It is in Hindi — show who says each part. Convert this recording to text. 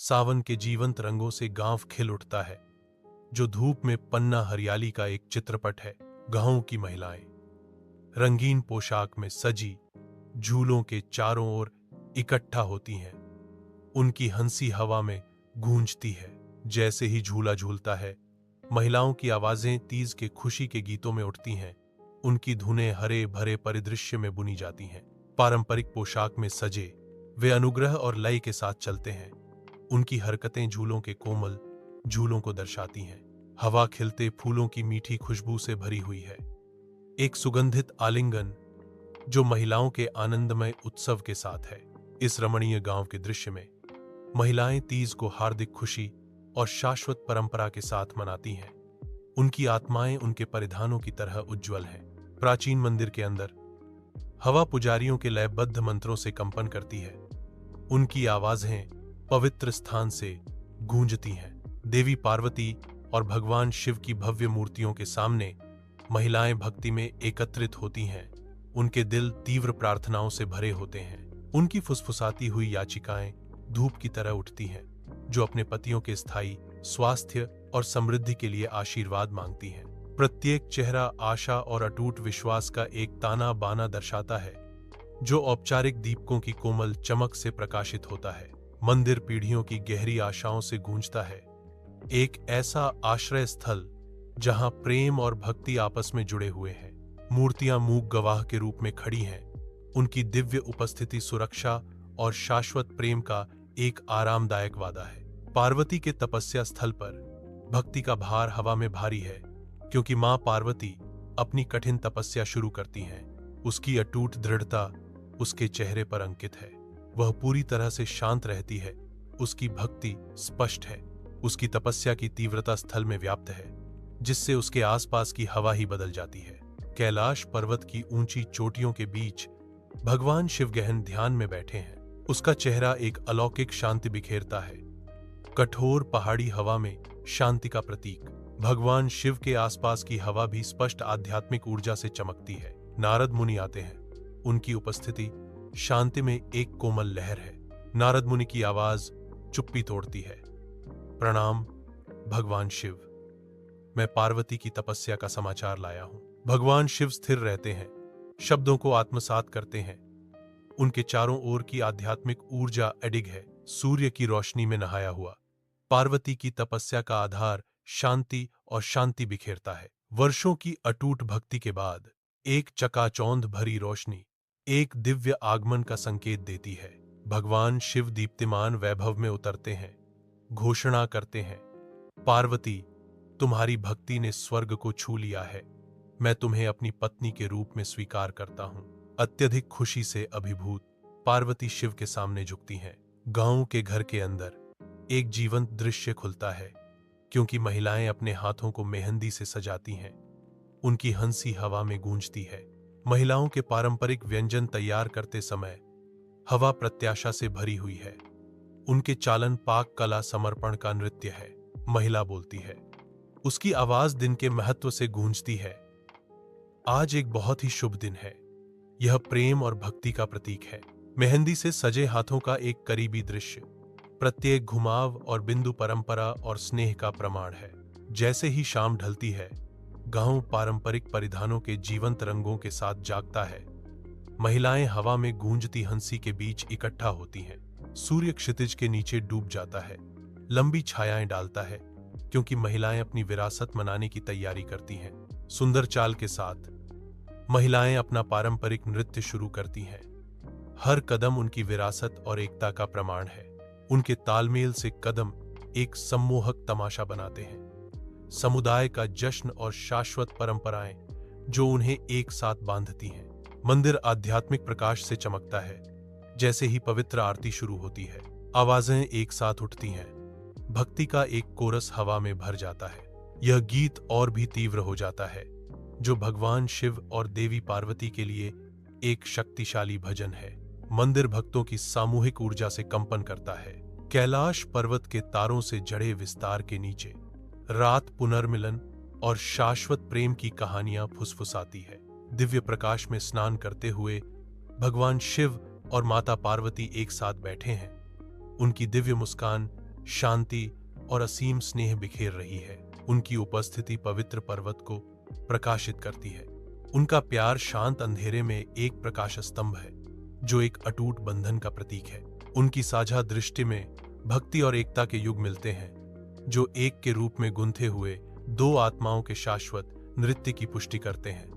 Speaker 1: सावन के जीवंत रंगों से गांव खिल उठता है, जो धूप में पन्ना हरियाली का एक चित्रपट है। गांव की महिलाएं रंगीन पोशाक में सजी झूलों के चारों ओर इकट्ठा होती हैं। उनकी हंसी हवा में गूंजती है। जैसे ही झूला झूलता है, महिलाओं की आवाजें तीज के खुशी के गीतों में उठती हैं। उनकी धुनें हरे भरे परिदृश्य में बुनी जाती हैं। पारंपरिक पोशाक में सजे वे अनुग्रह और लय के साथ चलते हैं। उनकी हरकतें झूलों के कोमल झूलों को दर्शाती हैं। हवा खिलते फूलों की मीठी खुशबू से भरी हुई है। एक सुगंधित आलिंगन जो महिलाओं के आनंदमय उत्सव के साथ है। इस रमणीय गांव के दृश्य में महिलाएं तीज को हार्दिक खुशी और शाश्वत परंपरा के साथ मनाती हैं। उनकी आत्माएं उनके परिधानों की तरह उज्जवल हैं। प्राचीन मंदिर के अंदर हवा पुजारियों के लयबद्ध मंत्रों से कंपन करती है। उनकी आवाजें पवित्र स्थान से गूंजती हैं। देवी पार्वती और भगवान शिव की भव्य मूर्तियों के सामने महिलाएं भक्ति में एकत्रित होती हैं। उनके दिल तीव्र प्रार्थनाओं से भरे होते हैं। उनकी फुसफुसाती हुई याचिकाएं धूप की तरह उठती हैं, जो अपने पतियों के स्थायी स्वास्थ्य और समृद्धि के लिए आशीर्वाद मांगती हैं। प्रत्येक चेहरा आशा और अटूट विश्वास का एक ताना बाना दर्शाता है, जो औपचारिक दीपकों की कोमल चमक से प्रकाशित होता है। मंदिर पीढ़ियों की गहरी आशाओं से गूंजता है। एक ऐसा आश्रय स्थल जहां प्रेम और भक्ति आपस में जुड़े हुए हैं। मूर्तियां मूक गवाह के रूप में खड़ी हैं। उनकी दिव्य उपस्थिति सुरक्षा और शाश्वत प्रेम का एक आरामदायक वादा है। पार्वती के तपस्या स्थल पर भक्ति का भार हवा में भारी है, क्योंकि मां पार्वती अपनी कठिन तपस्या शुरू करती हैं। उसकी अटूट दृढ़ता उसके चेहरे पर अंकित है। वह पूरी तरह से शांत रहती है। उसकी भक्ति स्पष्ट है। उसकी तपस्या की तीव्रता स्थल में व्याप्त है, जिससे उसके आसपास की हवा ही बदल जाती है। कैलाश पर्वत की ऊंची चोटियों के बीच भगवान शिव गहन ध्यान में बैठे हैं। उसका चेहरा एक अलौकिक शांति बिखेरता है। कठोर पहाड़ी हवा में शांति का प्रतीक। भगवान शिव के आसपास की हवा भी स्पष्ट आध्यात्मिक ऊर्जा से चमकती है। नारद मुनि आते हैं। उनकी उपस्थिति शांति में एक कोमल लहर है। नारद मुनि की आवाज चुप्पी तोड़ती है। प्रणाम भगवान शिव, मैं पार्वती की तपस्या का समाचार लाया हूं। भगवान शिव स्थिर रहते हैं, शब्दों को आत्मसात करते हैं। उनके चारों ओर की आध्यात्मिक ऊर्जा अडिग है, सूर्य की रोशनी में नहाया हुआ। पार्वती की तपस्या का आधार शांति और शांति बिखेरता है। वर्षों की अटूट भक्ति के बाद एक चकाचौंध भरी रोशनी एक दिव्य आगमन का संकेत देती है। भगवान शिव दीप्तिमान वैभव में उतरते हैं, घोषणा करते हैं, पार्वती, तुम्हारी भक्ति ने स्वर्ग को छू लिया है। मैं तुम्हें अपनी पत्नी के रूप में स्वीकार करता हूं। अत्यधिक खुशी से अभिभूत पार्वती शिव के सामने झुकती हैं। गांव के घर के अंदर एक जीवंत दृश्य खुलता है, क्योंकि महिलाएं अपने हाथों को मेहंदी से सजाती हैं। उनकी हंसी हवा में गूंजती है। महिलाओं के पारंपरिक व्यंजन तैयार करते समय हवा प्रत्याशा से भरी हुई है। उनके चालन पाक कला समर्पण का नृत्य है। महिला बोलती है, उसकी आवाज दिन के महत्व से गूंजती है। आज एक बहुत ही शुभ दिन है। यह प्रेम और भक्ति का प्रतीक है। मेहंदी से सजे हाथों का एक करीबी दृश्य, प्रत्येक घुमाव और बिंदु परंपरा और स्नेह का प्रमाण है। जैसे ही शाम ढलती है, गांव पारंपरिक परिधानों के जीवंत रंगों के साथ जागता है। महिलाएं हवा में गूंजती हंसी के बीच इकट्ठा होती हैं। सूर्य क्षितिज के नीचे डूब जाता है, लंबी छायाएं डालता है, क्योंकि महिलाएं अपनी विरासत मनाने की तैयारी करती हैं। सुंदर चाल के साथ महिलाएं अपना पारंपरिक नृत्य शुरू करती हैं। हर कदम उनकी विरासत और एकता का प्रमाण है। उनके तालमेल से कदम एक सम्मोहक तमाशा बनाते हैं। समुदाय का जश्न और शाश्वत परंपराएं जो उन्हें एक साथ बांधती हैं। मंदिर आध्यात्मिक प्रकाश से चमकता है। जैसे ही पवित्र आरती शुरू होती है, आवाजें एक साथ उठती हैं। भक्ति का एक कोरस हवा में भर जाता है। यह गीत और भी तीव्र हो जाता है, जो भगवान शिव और देवी पार्वती के लिए एक शक्तिशाली भजन है। मंदिर भक्तों की सामूहिक ऊर्जा से कंपन करता है। कैलाश पर्वत के तारों से जड़े विस्तार के नीचे रात पुनर्मिलन और शाश्वत प्रेम की कहानियां फुसफुसाती है। दिव्य प्रकाश में स्नान करते हुए भगवान शिव और माता पार्वती एक साथ बैठे हैं। उनकी दिव्य मुस्कान शांति और असीम स्नेह बिखेर रही है। उनकी उपस्थिति पवित्र पर्वत को प्रकाशित करती है। उनका प्यार शांत अंधेरे में एक प्रकाश स्तंभ है, जो एक अटूट बंधन का प्रतीक है। उनकी साझा दृष्टि में भक्ति और एकता के युग मिलते हैं, जो एक के रूप में गुंथे हुए दो आत्माओं के शाश्वत नृत्य की पुष्टि करते हैं।